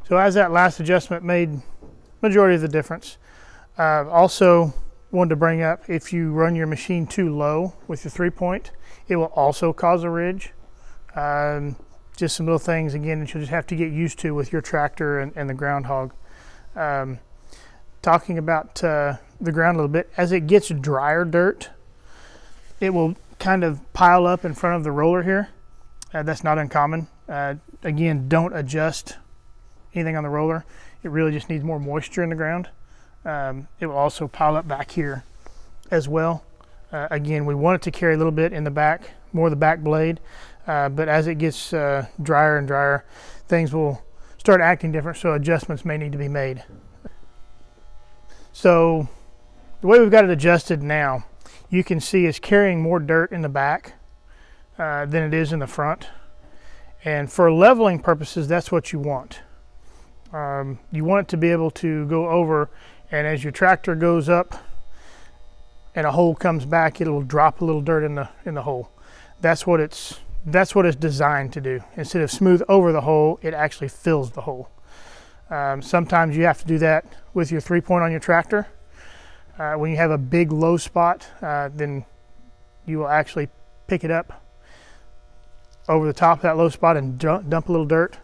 So as that last adjustment made majority of the difference. Also wanted to bring up, if you run your machine too low with your 3-point, it will also cause a ridge. Just some little things, again, that you'll just have to get used to with your tractor and the Ground Hog. Talking about the ground a little bit, as it gets drier dirt, it will kind of pile up in front of the roller here. That's not uncommon. Again, don't adjust anything on the roller. It really just needs more moisture in the ground. It will also pile up back here as well. Again, we want it to carry a little bit in the back, more of the back blade, but as it gets drier and drier, things will start acting different, so adjustments may need to be made. So the way we've got it adjusted now, you can see it's carrying more dirt in the back than it is in the front. And for leveling purposes, that's what you want. You want it to be able to go over, and as your tractor goes up and a hole comes back, it'll drop a little dirt in the hole. That's what it's designed to do. Instead of smooth over the hole, it actually fills the hole. Sometimes you have to do that with your 3-point on your tractor. When you have a big low spot, then you will actually pick it up over the top of that low spot and dump a little dirt.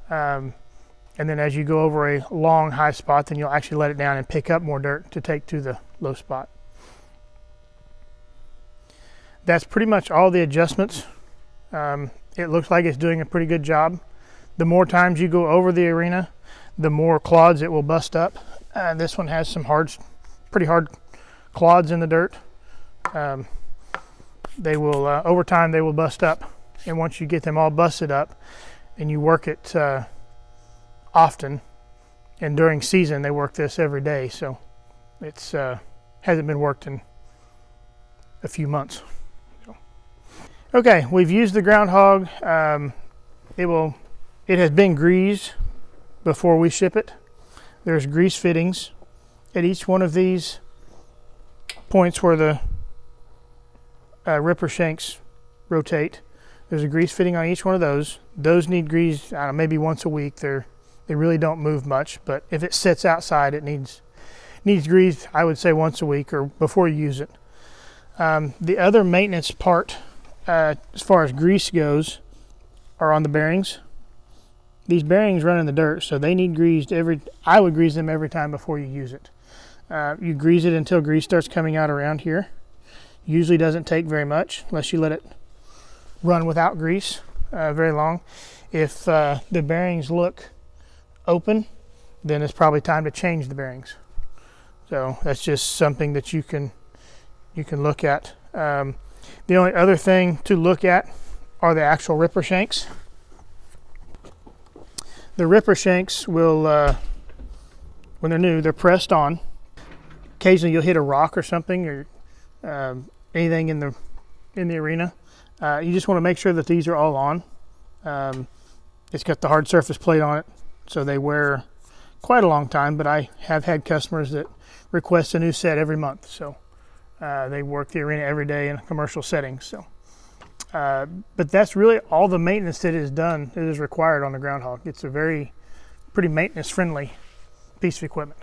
And then as you go over a long high spot, then you'll actually let it down and pick up more dirt to take to the low spot. That's pretty much all the adjustments. It looks like it's doing a pretty good job. The more times you go over the arena, the more clods it will bust up. This one has some pretty hard clods in the dirt. They will, over time, they will bust up. And once you get them all busted up and you work it often, and during season they work this every day, so it's hasn't been worked in a few months. Okay, we've used the Ground Hog. It has been greased before we ship it. There's grease fittings at each one of these points where the ripper shanks rotate. There's a grease fitting on each one of those. Those need grease maybe once a week. They really don't move much, but if it sits outside, it needs grease, I would say once a week or before you use it. The other maintenance part, as far as grease goes, are on the bearings. These bearings run in the dirt, so they need greased I would grease them every time before you use it. You grease it until grease starts coming out around here. Usually doesn't take very much unless you let it run without grease very long. If the bearings look open, then it's probably time to change the bearings. So that's just something that you can look at. The only other thing to look at are the actual ripper shanks. The ripper shanks will, when they're new, they're pressed on. Occasionally you'll hit a rock or something, or anything in the arena. You just want to make sure that these are all on. It's got the hard surface plate on it, so they wear quite a long time, but I have had customers that request a new set every month, so they work the arena every day in commercial settings. So, but that's really all the maintenance that is required on the Ground Hog. It's a pretty maintenance friendly piece of equipment.